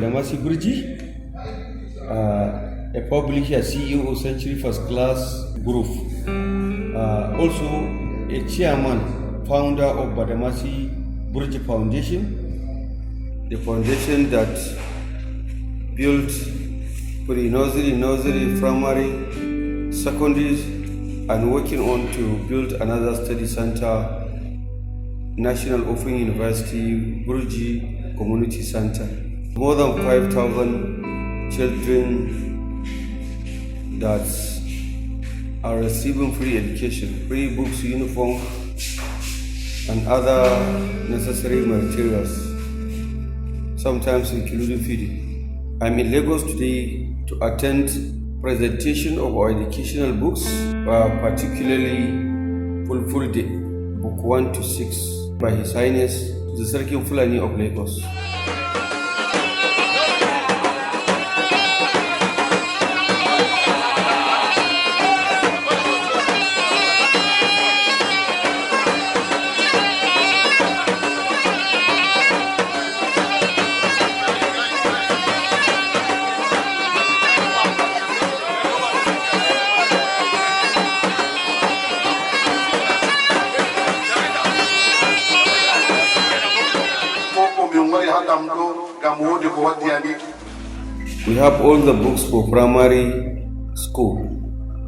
Badamasi Burji, a publisher, CEO, Century First Class Group. Also a chairman, founder of Badamasi Burji Foundation, the foundation that built nursery, primary, secondaries, and working on to build another study center, National Open University Burji Community Center. More than 5,000 children that are receiving free education, free books, uniform, and other necessary materials, sometimes including feeding. I'm in Lagos today to attend presentation of our educational books, particularly FULFULDE, Book 1 to 6, by His Highness, the Sakin Fulani of Lagos. We have all the books for primary school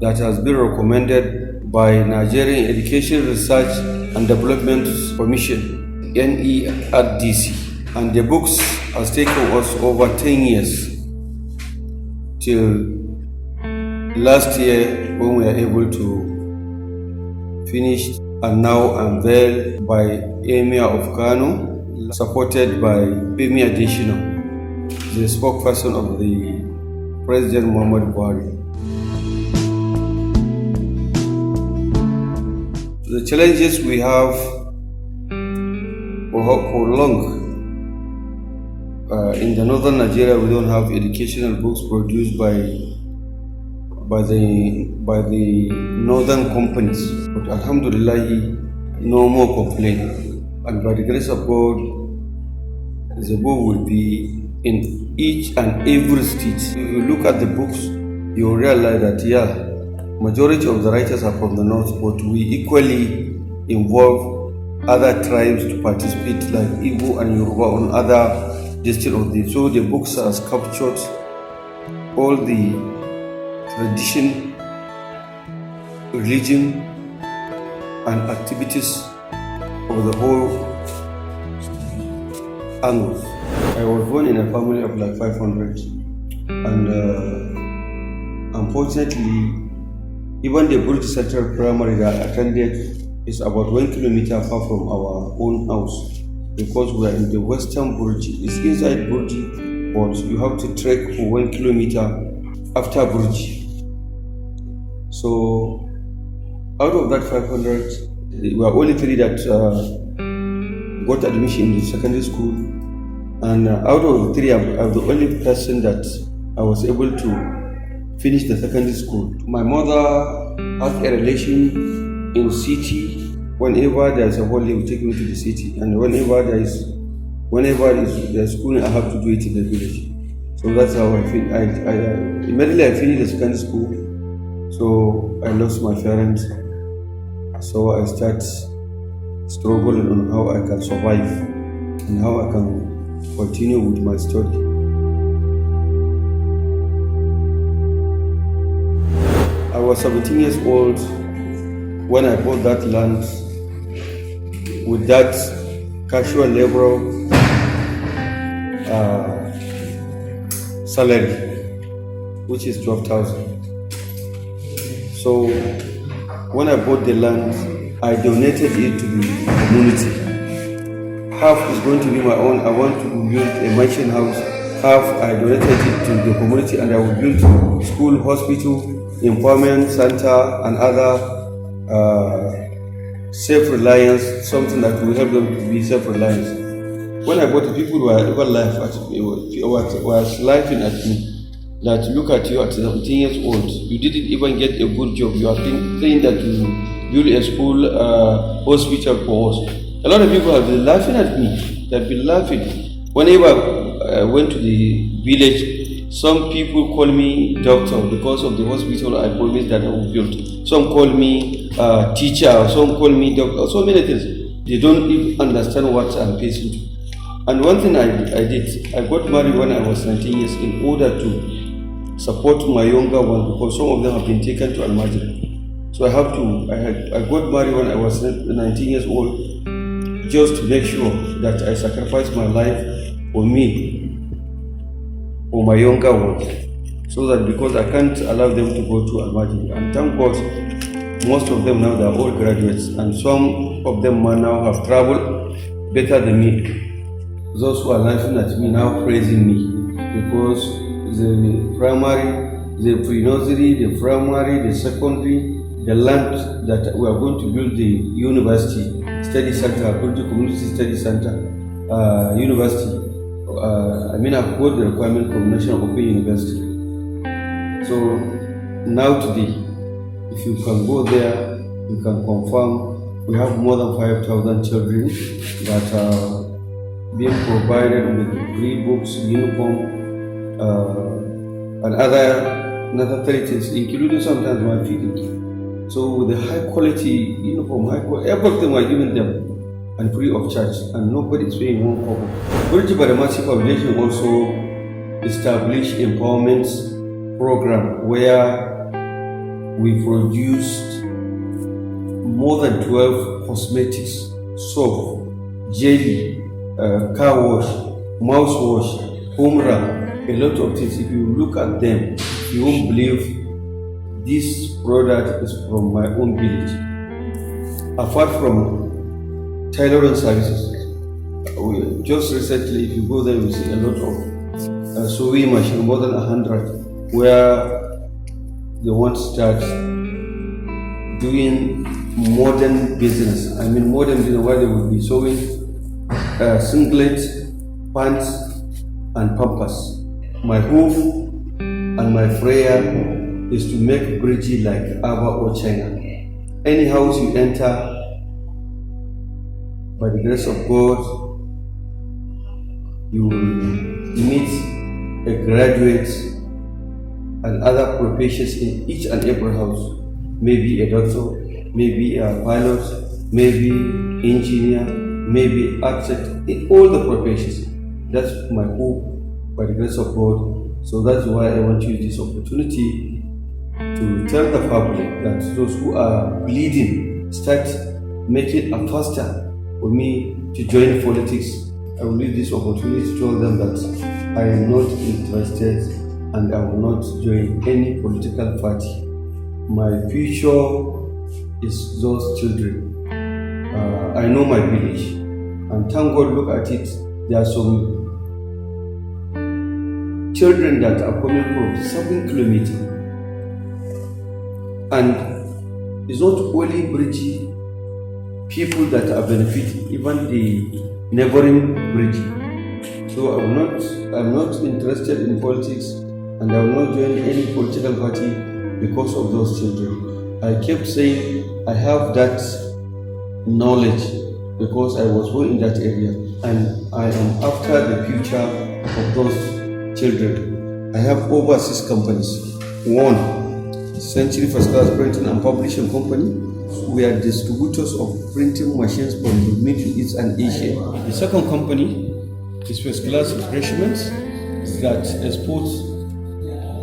that has been recommended by Nigerian Education Research and Development Commission, NERDC, and the books has taken us over 10 years till last year when we are able to finish and now unveiled by Emir of Kano, supported by Premier Additional, the spokesperson of the President Mohammed. The challenges we have for long in the northern Nigeria, we don't have educational books produced by the northern companies. But Alhamdulillah, no more complaint. And by the grace of God, the book will be in each and every state. If you look at the books, you will realize that majority of the writers are from the north, but we equally involve other tribes to participate, like Igbo and Yoruba on other districts of the. So the books has captured all the tradition, religion, and activities of the whole angles. I was born in a family of like 500, and unfortunately, even the Burji Central Primary that I attended is about 1 kilometer far from our own house, because we are in the western Burji. It's inside Burji, but you have to trek for 1 kilometer after Burji. So, out of that 500, we were only 3 that got admission in the secondary school. And out of the 3, I'm the only person that I was able to finish the secondary school. My mother has a relation in city. Whenever there's a holiday, we take me to the city. And whenever there's schooling, I have to do it in the village. So that's how I finish. Immediately I finished the secondary school, so I lost my parents. So I start struggling on how I can survive and how I can continue with my study. I was 17 years old when I bought that land with that casual labor salary, which is 12,000. So when I bought the land, I donated it to the community. Half is going to be my own. I want to build a mansion house. Half I donated it to the community, and I will build school, hospital, empowerment center, and other self-reliance, something that will help them to be self-reliant. When I bought it, people were even laughing at me. That look at you at 17 years old, you didn't even get a good job. You are saying that you build a school, hospital for us. A lot of people have been laughing at me. They've been laughing. Whenever I went to the village, some people call me doctor because of the hospital I promised that I would build. Some call me teacher, some call me doctor, so many things. They don't even understand what I'm facing to. And one thing I did, I got married when I was 19 years in order to support my younger one because some of them have been taken to Alhaji. So I got married when I was 19 years old just to make sure that I sacrifice my life for me, for my younger ones, so that because I can't allow them to go to Alhaji. And thank God, most of them now they are all graduates, and some of them now have traveled better than me. Those who are laughing at me now praising me because the primary, the pre-nursery, the primary, the secondary, the land that we are going to build the university, study center, Burji Community Study Center, university. I've got the requirement from National Open University. So now today, if you can go there, you can confirm we have more than 5,000 children that are being provided with free books, uniform, and other necessary things, including sometimes my feeding. So with the high quality uniform, everything we're giving them and free of charge, and nobody is paying one kobo. Burji Badamasi Foundation also established empowerment program where we produced more than 12 cosmetics, soap, jelly, car wash, mouth wash, humra, a lot of things. If you look at them, you won't believe this product is from my own village. Apart from tailoring services, just recently, if you go there, you see a lot of sewing machine, more than 100, where they want to start doing modern business. Modern business where they will be sewing singlet, pants, and pampers. My hope and my prayer is to make Burji like Aba or China. Any house you enter, by the grace of God, you will meet a graduate and other professions in each and every house. Maybe a doctor, maybe a pilot, maybe engineer, maybe architect, in all the professions. That's my hope by the grace of God. So that's why I want to use this opportunity to tell the public that those who are bleeding, start making a faster for me to join politics. I will use this opportunity to tell them that I am not interested and I will not join any political party. My future is those children. I know my village, and thank God, look at it, there are some children that are coming from 7 kilometers, and it's not only Burji people that are benefiting, even the neighboring Burji. So I'm not interested in politics, and I will not join any political party because of those children. I kept saying I have that knowledge because I was born in that area, and I am after the future of those children. I have over 6 companies. One, Century First Class Printing and Publishing Company. We are distributors of printing machines from the Middle East and Asia. The second company is First Class Refreshments that exports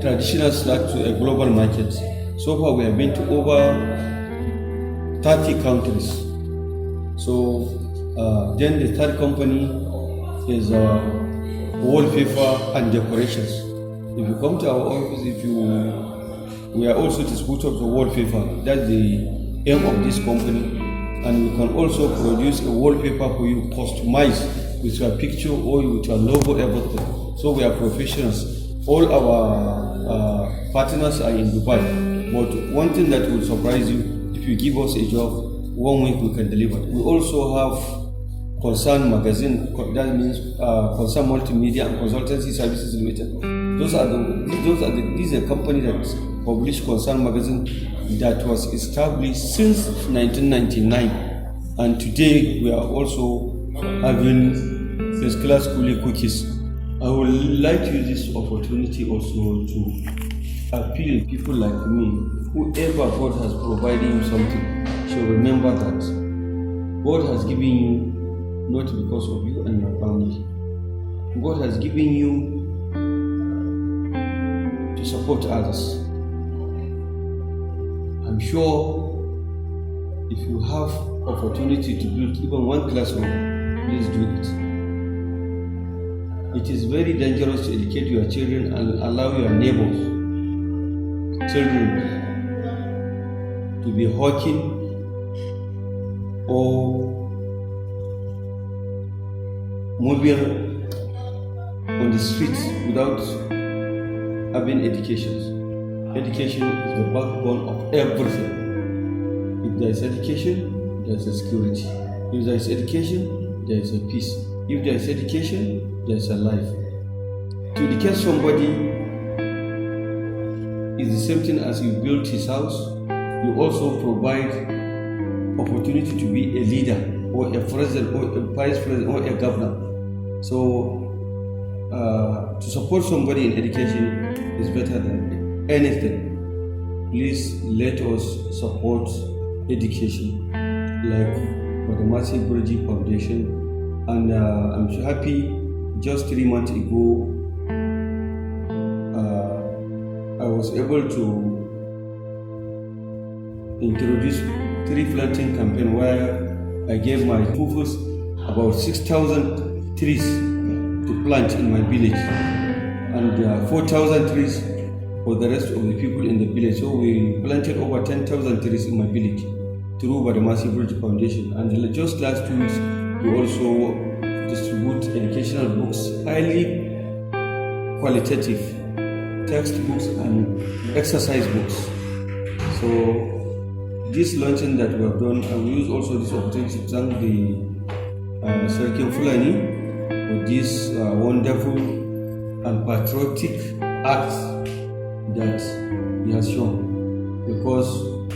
traditional snacks to a global market. So far we have been to over 30 countries. So then the third company is wallpaper and decorations. If you come to our office, we are also distributors of wallpaper. That's the aim of this company, and we can also produce a wallpaper for you customized with your picture or with your logo, everything. So we are professionals. All our partners are in Dubai, but one thing that will surprise you, if you give us a job, 1 week we can deliver. We also have Concern Magazine, that means Concern Multimedia and Consultancy Services Limited. These are a company that published Concern Magazine that was established since 1999, and today we are also having first class coolie cookies. I would like to use this opportunity also to appeal to people like me, whoever God has provided you something, should remember that God has given you not because of you and your family. God has given you to support others. I'm sure if you have opportunity to build even one classroom, please do it. It is very dangerous to educate your children and allow your neighbors, children, to be hawking or moving on the streets without having education. Education is the backbone of everything. If there is education, there is a security. If there is education, there is a peace. If there is education, there is a life. To educate somebody is the same thing as you build his house. You also provide opportunity to be a leader or a president or a vice president or a governor. So to support somebody in education is better than anything. Please let us support education like Badamasi Burji Foundation, and I'm so happy just 3 months ago I was able to introduce tree planting campaign where I gave my pupils about 6,000 trees to plant in my village, and 4,000 trees for the rest of the people in the village. So we planted over 10,000 trees in my village through Badamasi Burji Foundation. And just last 2 weeks, we also distribute educational books, highly qualitative textbooks and exercise books. So this launching that we have done, and we use also this opportunity to thank the Sakin Fulani for this wonderful and patriotic act that he has shown. Because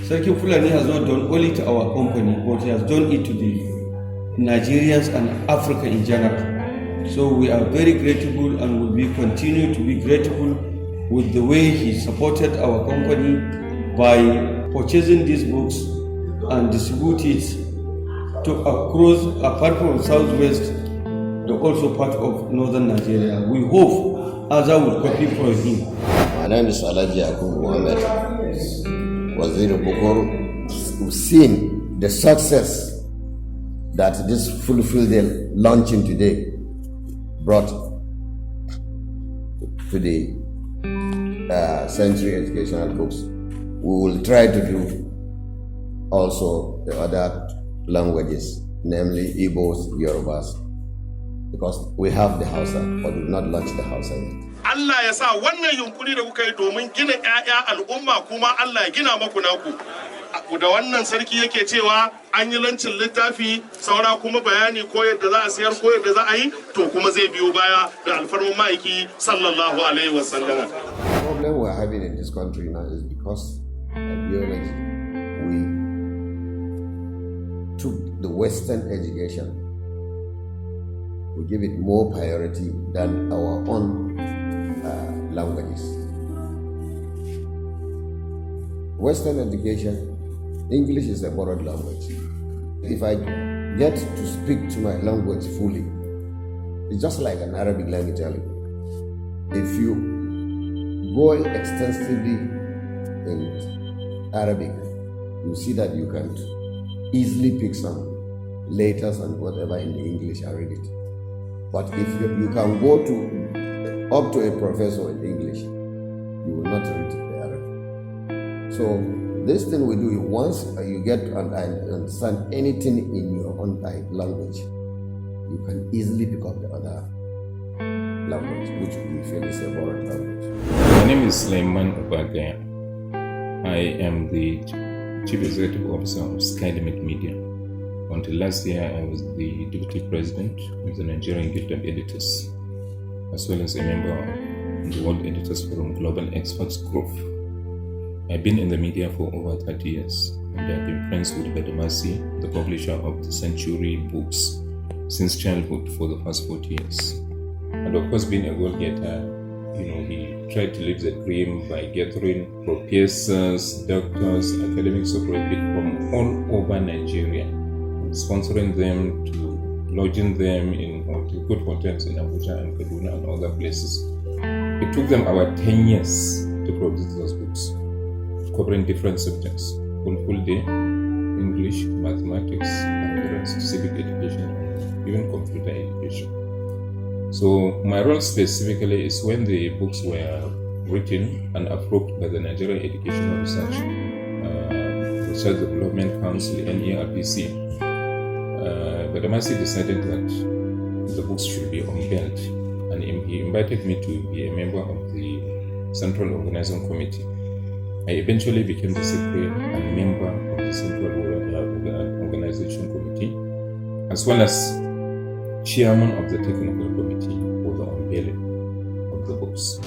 Sakin Fulani has not done only to our company, but he has done it to the Nigerians and Africa in general. So we are very grateful and will be continue to be grateful with the way he supported our company by purchasing these books and distribute it to across, apart from Southwest, but also part of Northern Nigeria. We hope others will copy from him. My name is Alhaji Mohammed. Waziri Bukuru. We've seen the success that this FULFULDE launching today brought to the Century Educational Books. We will try to do also the other languages, namely Igbos, Yorubas, because we have the Hausa, but we've not launched the Hausa yet. Allah ya sa wannan yunkuri da kuka yi domin gina ƴaƴa al'umma, kuma Allah ya gina maku naku. Da wannan sarki yake cewa an yi lancin littafi, saura kuma bayani ko yadda za a siyar ko yadda za a yi, to kuma zai biyo baya da alfarman ma'aiki sallallahu alaihi wasallam. The problem we're having in this country now is because ideology. We took the Western education, we give it more priority than our own languages. Western education, English is a borrowed language. If I get to speak to my language fully, it's just like an Arabic language. If you go extensively in Arabic, you see that you can easily pick some letters and whatever in the English and read it. But if you can go to up to a professor in English, you will not read the Arabic. So this thing we do, once you get to understand anything in your own language, you can easily pick up the other language, which we feel is a borrowed language. My name is Abubakar. I am the Chief Executive Officer of Skydemic Media. Until last year, I was the Deputy President of the Nigerian Guild of Editors, as well as a member of the World Editors Forum Global Experts Group. I've been in the media for over 30 years, and I've been friends with Badamasi, the publisher of the Century books, since childhood for the past 40 years. And of course, being a goal-getter, he tried to live the dream by gathering professors, doctors, academics operated from all over Nigeria, sponsoring them to lodging them in good hotels in Abuja and Kaduna and other places. It took them about 10 years to produce those books, covering different subjects: FULFULDE, English, mathematics, civic education, even computer education. So my role specifically is when the books were written and approved by the Nigerian Educational Research Development Council, NERPC, Badamasi decided that the books should be unveiled, and he invited me to be a member of the Central Organizing Committee. I eventually became the secretary and member of the Central Organization Committee, as well as chairman of the technical committee for the unveiling of the books.